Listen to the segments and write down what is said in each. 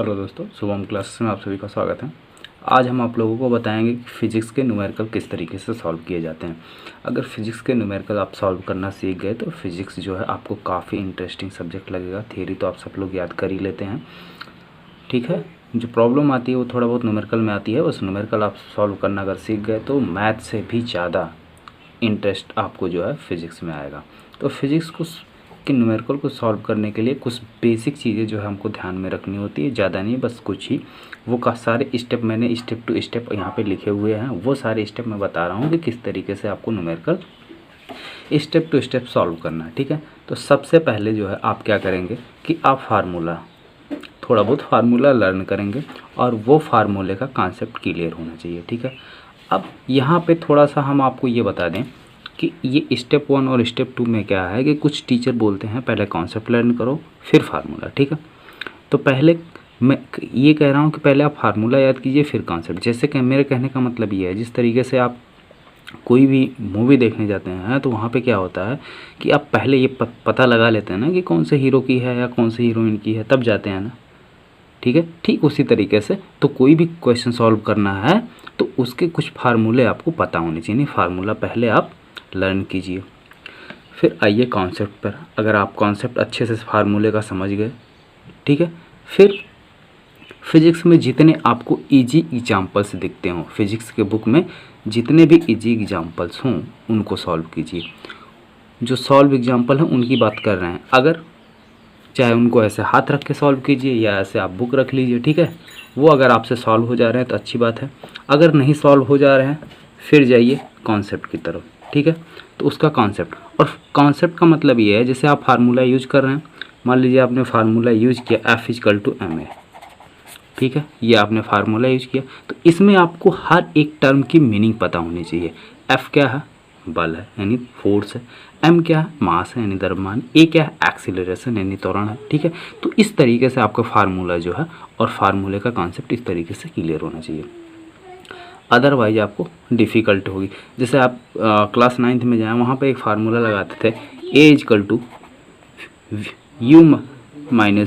Hello दोस्तों, Shubham classes में आप सभी का स्वागत है। आज हम आप लोगों को बताएंगे कि फ़िज़िक्स के न्यूमेरिकल किस तरीके से सॉल्व किए जाते हैं। अगर फ़िज़िक्स के न्यूमेरिकल आप सॉल्व करना सीख गए तो फ़िज़िक्स जो है आपको काफ़ी इंटरेस्टिंग सब्जेक्ट लगेगा। थियरी तो आप सब लोग याद कर ही लेते हैं, ठीक है। जो प्रॉब्लम आती है वो थोड़ा बहुत न्यूमेरिकल में आती है। उस न्यूमेरिकल आप सॉल्व करना अगर सीख गए तो मैथ से भी ज़्यादा इंटरेस्ट आपको जो है फ़िज़िक्स में आएगा। तो फिज़िक्स को कि न्यूमेरिकल को सॉल्व करने के लिए कुछ बेसिक चीज़ें जो है हमको ध्यान में रखनी होती है, ज़्यादा नहीं, बस कुछ ही। वो का सारे स्टेप मैंने स्टेप टू स्टेप यहाँ पे लिखे हुए हैं। वो सारे स्टेप मैं बता रहा हूँ कि किस तरीके से आपको numerical step to step solve करना है, ठीक है। तो सबसे पहले जो है आप क्या करेंगे कि आप फार्मूला थोड़ा बहुत फार्मूला लर्न करेंगे और वो फार्मूले का कॉन्सेप्ट क्लियर होना चाहिए, ठीक है। अब यहाँ पे थोड़ा सा हम आपको ये बता दें कि ये स्टेप 1 और स्टेप 2 में क्या है कि कुछ टीचर बोलते हैं पहले कॉन्सेप्ट लर्न करो फिर फार्मूला, ठीक है। तो पहले मैं ये कह रहा हूँ कि पहले आप फार्मूला याद कीजिए फिर कॉन्सेप्ट। जैसे कि मेरे कहने का मतलब ये है, जिस तरीके से आप कोई भी मूवी देखने जाते हैं तो वहाँ पे क्या होता है कि आप पहले ये पता लगा लेते हैं ना कि कौन से हीरो की है या कौन से हीरोइन की है, तब जाते हैं ना, ठीक है। ठीक उसी तरीके से तो कोई भी क्वेश्चन सॉल्व करना है तो उसके कुछ फार्मूले आपको पता होने चाहिए। फार्मूला पहले आप लर्न कीजिए, फिर आइए कॉन्सेप्ट पर। अगर आप कॉन्सेप्ट अच्छे से फार्मूले का समझ गए, ठीक है, फिर फिज़िक्स में जितने आपको इजी एग्जाम्पल्स दिखते हों, फिज़िक्स के बुक में जितने भी इजी एग्जाम्पल्स हों उनको सॉल्व कीजिए। जो सॉल्व एग्जाम्पल हैं उनकी बात कर रहे हैं, अगर चाहे उनको ऐसे हाथ रख के सॉल्व कीजिए या ऐसे आप बुक रख लीजिए, ठीक है। वो अगर आपसे सॉल्व हो जा रहे हैं तो अच्छी बात है। अगर नहीं सॉल्व हो जा रहे हैं फिर जाइए कॉन्सेप्ट की तरफ, ठीक है। तो उसका कॉन्सेप्ट, और कॉन्सेप्ट का मतलब ये है जैसे आप फार्मूला यूज कर रहे हैं, मान लीजिए आपने फार्मूला यूज किया F=ma, ठीक है। ये आपने फार्मूला यूज किया तो इसमें आपको हर एक टर्म की मीनिंग पता होनी चाहिए। F क्या है, बल है यानी फोर्स है। M क्या है, मास है यानी द्रव्यमान। A क्या है, एक्सीलरेशन यानी त्वरण है, ठीक है। तो इस तरीके से आपका फार्मूला जो है और फार्मूले का कॉन्सेप्ट इस तरीके से क्लियर होना चाहिए, अदरवाइज आपको डिफ़िकल्ट होगी। जैसे आप क्लास 9th में जाएँ, वहाँ पे एक फार्मूला लगाते थे A=u -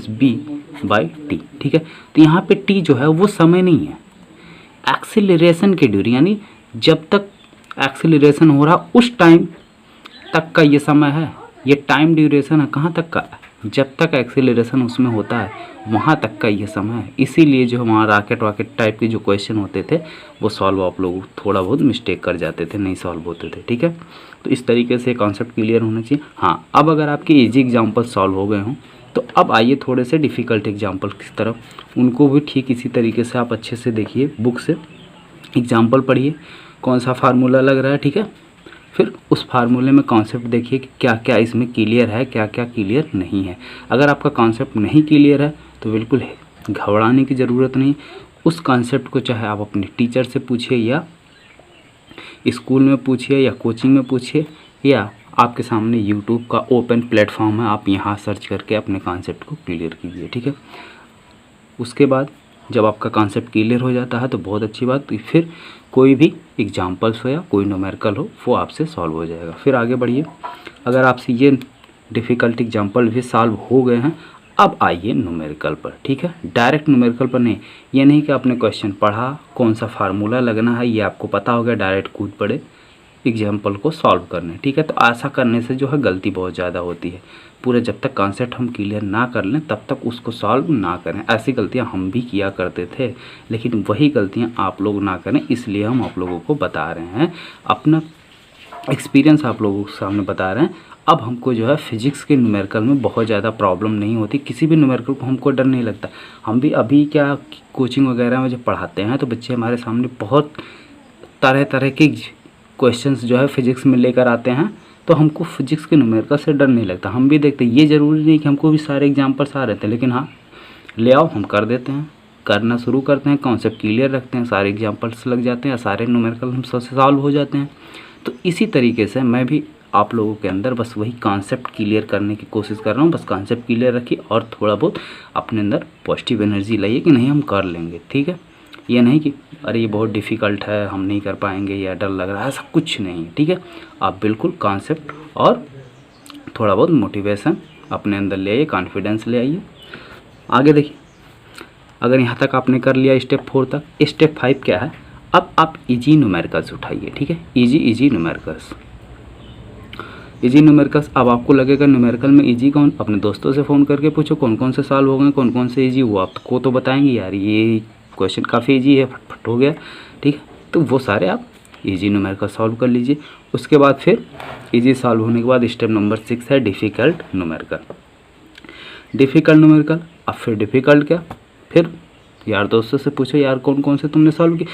b/t, ठीक है। तो यहाँ पे t जो है वो समय नहीं है, एक्सीलरेशन की ड्यूरी, यानी जब तक एक्सीलरेशन हो रहा उस टाइम तक का ये समय है। ये टाइम ड्यूरेशन है, कहाँ तक का, जब तक एक्सीलरेशन उसमें होता है वहाँ तक का ये समय है। इसीलिए जो वहाँ रॉकेट टाइप के जो क्वेश्चन होते थे वो सॉल्व आप लोग थोड़ा बहुत मिस्टेक कर जाते थे, नहीं सॉल्व होते थे, ठीक है। तो इस तरीके से कॉन्सेप्ट क्लियर होना चाहिए। हाँ, अब अगर आपके इजी एग्जाम्पल सॉल्व हो गए हों तो अब आइए थोड़े से डिफ़िकल्ट एग्जाम्पल की तरफ। उनको भी ठीक इसी तरीके से आप अच्छे से देखिए, बुक से एग्जाम्पल पढ़िए, कौन सा फार्मूला लग रहा है, ठीक है। फिर उस फार्मूले में कॉन्सेप्ट देखिए कि क्या क्या इसमें क्लियर है, क्या क्या क्लियर नहीं है। अगर आपका कॉन्सेप्ट नहीं क्लियर है तो बिल्कुल घबराने की ज़रूरत नहीं। उस कॉन्सेप्ट को चाहे आप अपने टीचर से पूछिए या स्कूल में पूछिए या कोचिंग में पूछिए या आपके सामने यूट्यूब का ओपन प्लेटफॉर्म है, आप यहाँ सर्च करके अपने कॉन्सेप्ट को क्लियर कीजिए, ठीक है। उसके बाद जब आपका कॉन्सेप्ट क्लियर हो जाता है तो बहुत अच्छी बात, तो फिर कोई भी एग्जाम्पल्स हो या कोई न्यूमेरिकल हो वो आपसे सॉल्व हो जाएगा। फिर आगे बढ़िए। अगर आपसे ये डिफ़िकल्ट एग्जाम्पल भी सॉल्व हो गए हैं, अब आइए न्यूमेरिकल पर, ठीक है। डायरेक्ट न्यूमेरिकल पर नहीं, ये नहीं कि आपने क्वेश्चन पढ़ा, कौन सा फार्मूला लगना है ये आपको पता हो गया, डायरेक्ट कूद पड़े एग्जाम्पल को सॉल्व करने, ठीक है। तो ऐसा करने से जो है गलती बहुत ज़्यादा होती है। पूरा जब तक कॉन्सेप्ट हम क्लियर ना कर लें तब तक उसको सॉल्व ना करें। ऐसी गलतियां हम भी किया करते थे, लेकिन वही गलतियां आप लोग ना करें, इसलिए हम आप लोगों को बता रहे हैं, अपना एक्सपीरियंस आप लोगों के सामने बता रहे हैं। अब हमको जो है फिज़िक्स के न्यूमेरिकल में बहुत ज़्यादा प्रॉब्लम नहीं होती, किसी भी न्यूमेरिकल को हमको डर नहीं लगता। हम भी अभी क्या कोचिंग वगैरह में जब पढ़ाते हैं तो बच्चे हमारे सामने बहुत तरह तरह के क्वेश्चंस जो है फिज़िक्स में लेकर आते हैं, तो हमको फिज़िक्स के न्यूमेरिकल से डर नहीं लगता। हम भी देखते, ये ज़रूरी नहीं कि हमको भी सारे एग्जाम्पल्स आ रहे थे, लेकिन हाँ ले आओ हम कर देते हैं, करना शुरू करते हैं, कॉन्सेप्ट क्लियर रखते हैं, सारे एग्जाम्पल्स लग जाते हैं, सारे न्यूमेरिकल हम सॉल्व हो जाते हैं। तो इसी तरीके से मैं भी आप लोगों के अंदर बस वही कॉन्सेप्ट क्लियर करने की कोशिश कर रहा हूँ। बस कॉन्सेप्ट क्लियर रखिए और थोड़ा बहुत अपने अंदर पॉजिटिव एनर्जी लाइए कि नहीं हम कर लेंगे, ठीक है। ये नहीं कि अरे ये बहुत डिफ़िकल्ट है हम नहीं कर पाएंगे या डर लग रहा है, ऐसा कुछ नहीं है, ठीक है। आप बिल्कुल कॉन्सेप्ट और थोड़ा बहुत मोटिवेशन अपने अंदर ले आइए, कॉन्फिडेंस ले आइए। आगे देखिए, अगर यहाँ तक आपने कर लिया स्टेप 4 तक, स्टेप 5 क्या है, अब आप इजी न्यूमेरिकल्स उठाइए, ठीक है, इजी न्यूमेरिकल्स। इजी न्यूमेरिकल्स, अब आपको लगेगा न्यूमेरिकल में इजी कौन, अपने दोस्तों से फ़ोन करके पूछो कौन कौन से सॉल्व हो गए, कौन कौन से इजी, वो आपको तो बताएंगे यार ये क्वेश्चन काफ़ी इजी है, फटफट हो गया, ठीक है, तो वो सारे आप इजी न्यूमेरिकल सॉल्व कर लीजिए। उसके बाद फिर इजी सॉल्व होने के बाद स्टेप नंबर 6 है डिफ़िकल्ट न्यूमेरिकल। डिफ़िकल्ट न्यूमेरिकल, अब फिर डिफ़िकल्ट क्या, फिर यार दोस्तों से पूछो यार कौन कौन से तुमने सॉल्व किए,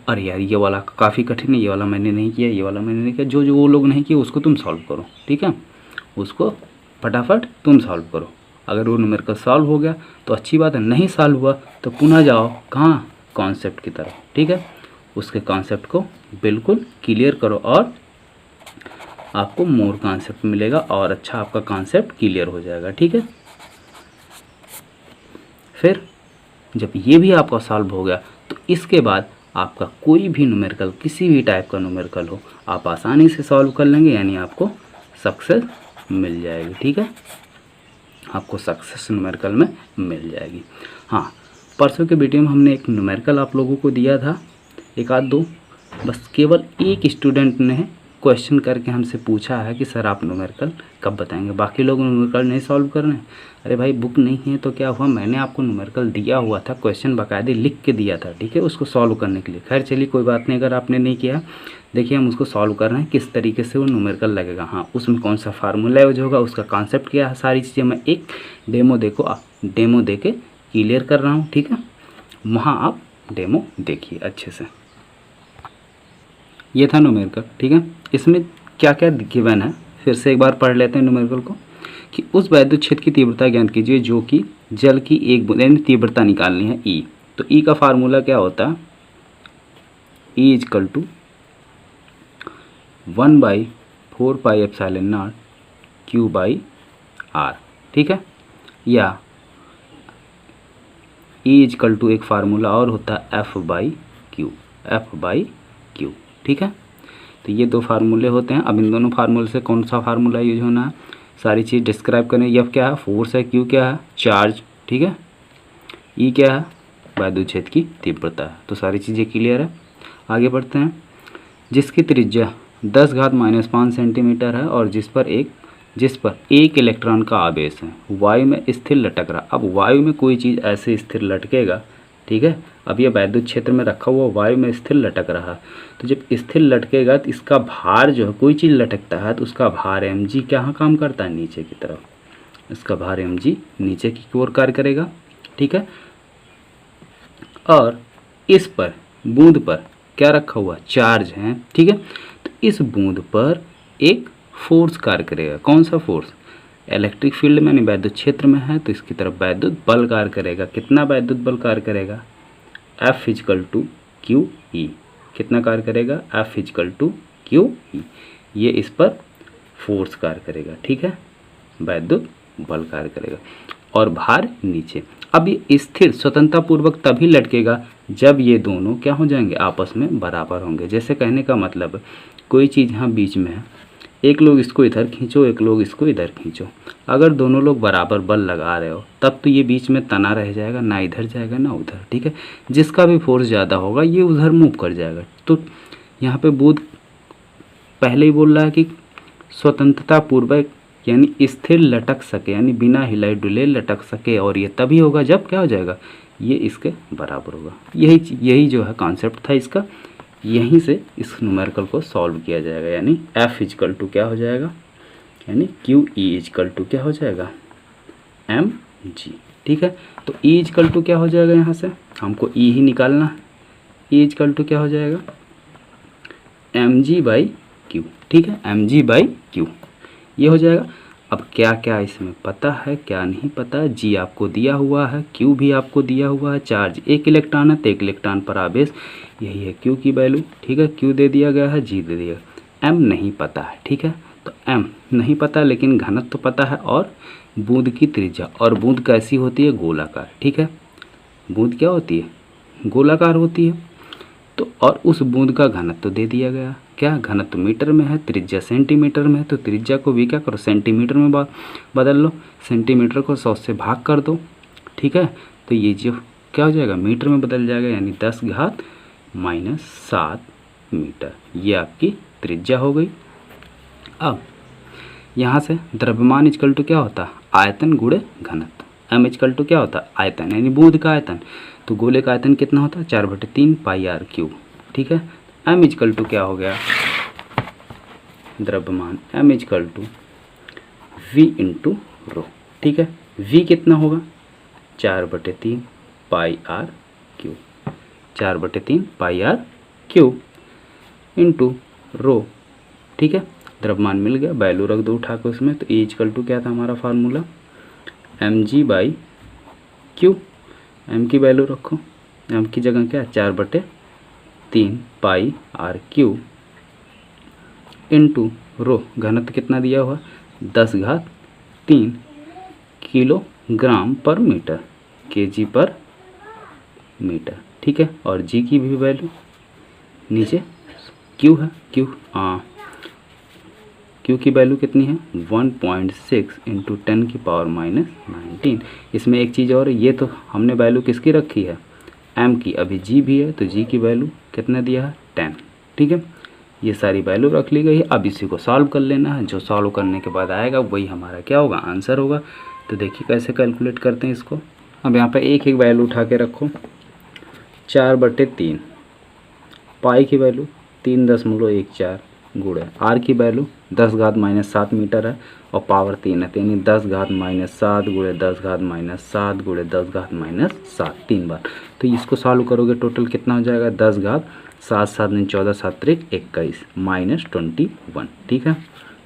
अरे यार ये वाला काफ़ी कठिन है, ये वाला मैंने नहीं किया, ये वाला मैंने नहीं किया, जो जो वो लोग नहीं किए उसको तुम सॉल्व करो, ठीक है, उसको फटाफट तुम सॉल्व करो। अगर वो न्यूमेरिकल सॉल्व हो गया तो अच्छी बात है, नहीं सॉल्व हुआ तो पुनः जाओ कहाँ, कॉन्सेप्ट की तरफ, ठीक है, उसके कॉन्सेप्ट को बिल्कुल क्लियर करो और आपको मोर कॉन्सेप्ट मिलेगा और अच्छा आपका कॉन्सेप्ट क्लियर हो जाएगा, ठीक है। फिर जब ये भी आपका सॉल्व हो गया तो इसके बाद आपका कोई भी न्यूमेरिकल, किसी भी टाइप का न्यूमेरिकल हो, आप आसानी से सॉल्व कर लेंगे, यानी आपको सक्सेस मिल जाएगी, ठीक है, आपको सक्सेस न्यूमेरिकल में मिल जाएगी। हाँ, परसों के वीडियो में हमने एक न्यूमेरिकल आप लोगों को दिया था, एक आध दो, बस केवल एक स्टूडेंट ने क्वेश्चन करके हमसे पूछा है कि सर आप न्यूमेरिकल कब बताएंगे, बाकी लोग न्यूमेरिकल नहीं सॉल्व कर रहे हैं। अरे भाई बुक नहीं है तो क्या हुआ, मैंने आपको न्यूमेरिकल दिया हुआ था, क्वेश्चन बाकायदे लिख के दिया था, ठीक है, उसको सॉल्व करने के लिए। खैर चलिए कोई बात नहीं, अगर आपने नहीं किया, देखिए हम उसको सॉल्व कर रहे हैं, किस तरीके से वो न्यूमेरिकल लगेगा, हाँ उसमें कौन सा फार्मूला यूज होगा, उसका कॉन्सेप्ट क्या है, सारी चीज़ें मैं एक डेमो दे के क्लियर कर रहा हूँ, ठीक है, वहाँ आप डेमो देखिए अच्छे से। ये था न्यूमेरिकल, ठीक है, इसमें क्या क्या गिवन है फिर से एक बार पढ़ लेते हैं न्यूमेरिकल को, कि उस वैद्युत क्षेत्र की तीव्रता ज्ञात कीजिए जो कि जल की एक बूंद, यानी तीव्रता निकालनी है ई, तो ई का फार्मूला क्या होता है, ई इजकल टू 1/4πε0 Q/R, ठीक है, या ई इजकल टू एक फार्मूला और होता है F/Q, ठीक है, तो ये दो फार्मूले होते हैं। अब इन दोनों फार्मूले से कौन सा फार्मूला यूज होना है, सारी चीज़ डिस्क्राइब करें। F क्या है, फोर्स है, Q क्या है, चार्ज, ठीक है, E क्या है, वैद्युत क्षेत्र की तीव्रता है, तो सारी चीज़ें क्लियर है। आगे बढ़ते हैं। जिसकी त्रिज्या 10⁻⁻5 सेंटीमीटर है और जिस पर एक इलेक्ट्रॉन का आवेश है, वायु में स्थिर लटक रहा। अब वायु में कोई चीज़ ऐसे स्थिर लटकेगा, ठीक है, अब ये वैद्युत क्षेत्र में रखा हुआ वायु में स्थिर लटक रहा, तो जब स्थिर लटकेगा तो इसका भार जो है, कोई चीज़ लटकता है तो उसका भार mg क्या काम करता है, नीचे की तरफ, इसका भार mg नीचे की ओर कार्य करेगा, ठीक है, और इस पर बूंद पर क्या रखा हुआ, चार्ज है, ठीक है, तो इस बूंद पर एक फोर्स कार्य करेगा। कौन सा फोर्स, इलेक्ट्रिक फील्ड में यानी वैद्युत क्षेत्र में है तो इसकी तरफ वैद्युत बल कार्य करेगा। कितना वैद्युत बल कार्य करेगा, F equal to Q E, कितना कार्य करेगा, F equal to Q E, ये इस पर फोर्स कार्य करेगा, ठीक है, वैद्युत बल कार्य करेगा, और भार नीचे। अब ये स्थिर स्वतंत्रतापूर्वक तभी लटकेगा जब ये दोनों क्या हो जाएंगे, आपस में बराबर होंगे। जैसे कहने का मतलब कोई चीज़ यहाँ बीच में है, एक लोग इसको इधर खींचो, एक लोग इसको इधर खींचो, अगर दोनों लोग बराबर बल लगा रहे हो तब तो ये बीच में तना रह जाएगा, ना इधर जाएगा ना उधर, ठीक है, जिसका भी फोर्स ज़्यादा होगा ये उधर मूव कर जाएगा। तो यहाँ पे बुध पहले ही बोल रहा है कि स्वतंत्रतापूर्वक यानी स्थिर लटक सके, यानी बिना हिलाए डुले लटक सके, और ये तभी होगा जब क्या हो जाएगा, ये इसके बराबर होगा। यही जो है कॉन्सेप्ट था इसका, यहीं से इस न्यूमेरिकल को सॉल्व किया जाएगा, यानी F इजकल टू क्या हो जाएगा, यानी क्यू ई इजकल टू क्या हो जाएगा, mg, ठीक है, तो E इजकल टू क्या हो जाएगा, यहाँ से हमको E ही निकालना है, E इजकल टू क्या हो जाएगा, mg/q, ठीक है, mg/q ये हो जाएगा। अब क्या क्या इसमें पता है क्या नहीं पता, जी आपको दिया हुआ है, क्यू भी आपको दिया हुआ है, चार्ज एक इलेक्ट्रॉन है तो एक इलेक्ट्रॉन पर आवेश, यही है क्यू की वैल्यू, ठीक है, क्यू दे दिया गया है, जी दे दिया, एम नहीं पता है, ठीक है, तो एम नहीं पता लेकिन घनत्व तो पता है, और बूंद की त्रिज्या, और बूंद कैसी होती है, गोलाकार, ठीक है, बूंद क्या होती है, गोलाकार होती है, तो और उस बूंद का घनत्व दे दिया गया, क्या घनत्व मीटर में है, त्रिज्या सेंटीमीटर में है, तो त्रिज्या को भी क्या करो, सेंटीमीटर में बदल लो, सेंटीमीटर को 100 से भाग कर दो, ठीक है, तो ये जो क्या हो जाएगा, मीटर में बदल जाएगा, यानी 10 घात माइनस 7 मीटर। ये आपकी त्रिज्या हो गई। अब यहाँ से द्रव्यमान इक्वल टू क्या होता है, आयतन गुणे घनत्व। m इक्वल टू क्या होता है, आयतन यानी बूंद का आयतन। तो गोले का आयतन कितना होता है, 4/3 पाई आर क्यूब। ठीक है, m इक्वल टू क्या हो गया, द्रव्यमान m equal to v into rho. ठीक है, v कितना होगा, 4/3 pi r cube, 4/3 pi r cube into rho. ठीक है, द्रव्यमान मिल गया, वैल्यू रख दो उठा के उसमें। तो E इक्वल टू क्या था हमारा formula, mg by Q. m की वैल्यू रखो, m की जगह क्या, 4/3 पाई आर क्यूब इंटू रो। घनत्व कितना दिया हुआ, 10 घात 3 किलोग्राम पर मीटर, केजी पर मीटर। ठीक है, और g की भी वैल्यू नीचे q है, q की वैल्यू कितनी है, 1.6 इंटू 10 की पावर माइनस 19। इसमें एक चीज़ और, ये तो हमने वैल्यू किसकी रखी है, m की। अभी g भी है, तो g की वैल्यू कितना दिया है, 10। ठीक है, ये सारी वैल्यू रख ली गई है। अब इसी को सॉल्व कर लेना है, जो सॉल्व करने के बाद आएगा वही हमारा क्या होगा, आंसर होगा। तो देखिए कैसे कैलकुलेट करते हैं इसको। अब यहाँ पे एक एक वैल्यू उठा के रखो, 4/3 पाई की वैल्यू 3.14 गुणे आर की वैल्यू 10 घात माइनस 7 मीटर है और पावर 3 है, तो यानी 10 घात माइनस 7 गुणे 10 घात माइनस 7 गुणे 10 घात माइनस 7 3 बार। तो इसको सॉल्व करोगे टोटल कितना हो जाएगा, 10 घात 7 7 दिन 14 7 त्रिक 21 माइनस 21। ठीक है,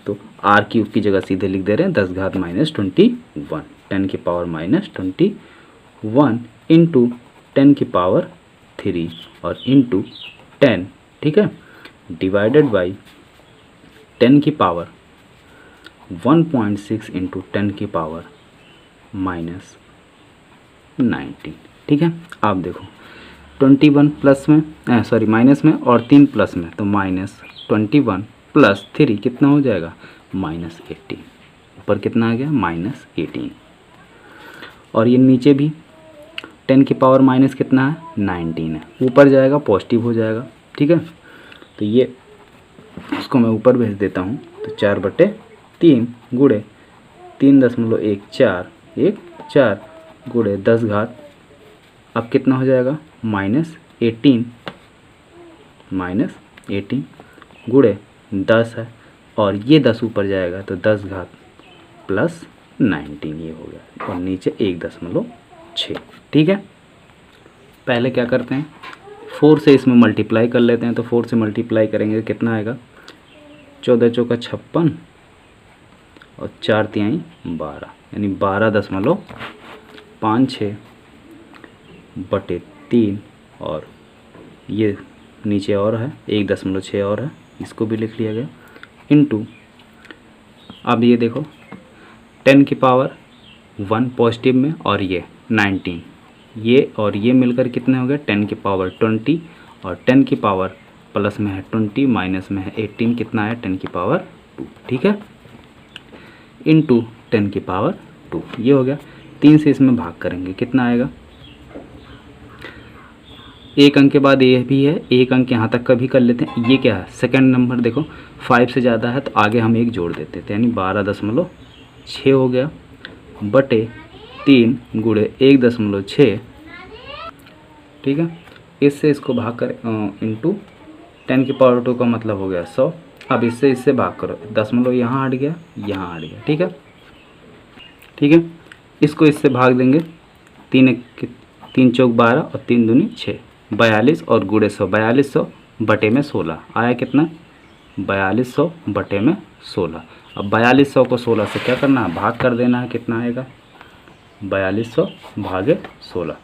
तो आर क्यूब की जगह सीधे लिख दे रहे हैं 10 घात माइनस 21, 10 की पावर माइनस 21 इंटू 10 की पावर 3 और इंटू 10। ठीक है, डिवाइडेड बाई 10 की पावर 1.6 इंटू 10 की पावर माइनस 19। ठीक है, आप देखो 21 प्लस में माइनस में और 3 प्लस में, तो माइनस 21 प्लस 3 कितना हो जाएगा, माइनस 18। ऊपर कितना आ गया, माइनस 18। और ये नीचे भी 10 की पावर माइनस कितना है, 19 है, ऊपर जाएगा पॉजिटिव हो जाएगा। ठीक है, तो ये इसको मैं ऊपर भेज देता हूँ। तो 4/3 गुणे 3.14 गुणे 10 घात, अब कितना हो जाएगा, माइनस 18 गुणे 10 है, और ये 10 ऊपर जाएगा तो 10 घात प्लस 19 ये हो गया, और नीचे 1.6। ठीक है, पहले क्या करते हैं, 4 से इसमें मल्टीप्लाई कर लेते हैं। तो 4 से मल्टीप्लाई करेंगे कितना आएगा, 14 चौका 56 और 4 तिहाई 12, यानी 12.56/3 और ये नीचे और है 1.6 और है, इसको भी लिख लिया गया इंटू। अब ये देखो 10 की पावर 1 पॉजिटिव में और ये 19, ये और ये मिलकर कितने हो गए, 10 की पावर 20 और 10 की पावर प्लस में है 20 माइनस में है 18, कितना है 10 की पावर 2। ठीक है, इंटू 10 की पावर 2 ये हो गया। 3 से इसमें भाग करेंगे कितना आएगा, एक अंक के बाद ये भी है, एक अंक यहाँ तक का भी कर लेते हैं। ये क्या है, सेकंड नंबर देखो 5 से ज़्यादा है तो आगे हम एक जोड़ देते थे, यानी 12.6 हो गया बटे 3 गुणे 1.6। ठीक है, इससे इसको भाग कर इंटू 10 की पावर 2 का मतलब हो गया 100। अब इससे भाग करो, दशमलव यहाँ हट गया, यहाँ हट गया। ठीक है, इसको इससे भाग देंगे, 3 चौक 12 और 3 दूनी 6, 42 और गुणे 100, 4200 बटे में 16 आया कितना, 4200 बटे में 16। अब 4200 को 16 से क्या करना है, भाग कर देना है, कितना आएगा 4200 भागे 16,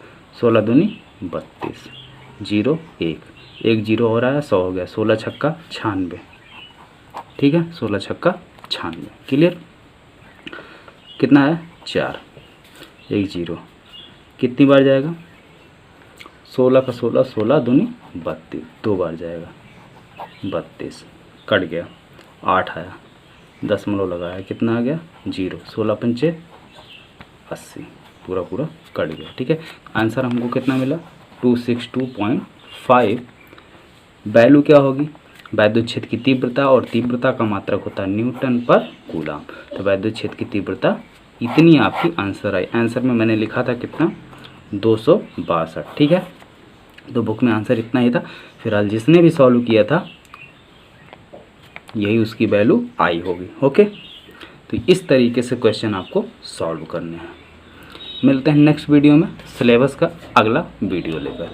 16 दूनी 32, 0 1 1 0 हो रहा है, 100 हो गया, 16 छक्का 96। ठीक है, 16 छक्का 96, क्लियर। कितना है 4 1 0, कितनी बार जाएगा, 16 का 16, 16 दूनी 32, 2 बार जाएगा, 32 कट गया, 8 आया, दशमलव लगाया, कितना आ गया 0, 16 पंचे 80। पूरा पूरा कट गया। ठीक है, आंसर हमको कितना मिला 262.5। वैल्यू क्या होगी, वैद्युत क्षेत्र की तीव्रता, और तीव्रता का मात्रक होता है न्यूटन पर कूलम। तो वैद्युत क्षेत्र की तीव्रता इतनी आपकी आंसर आई। आंसर में मैंने लिखा था कितना 262। ठीक है, तो बुक में आंसर इतना ही था। फिलहाल जिसने भी सॉल्व किया था यही उसकी वैल्यू आई होगी। ओके, तो इस तरीके से क्वेश्चन आपको सॉल्व करने हैं। मिलते हैं नेक्स्ट वीडियो में सिलेबस का अगला वीडियो लेकर।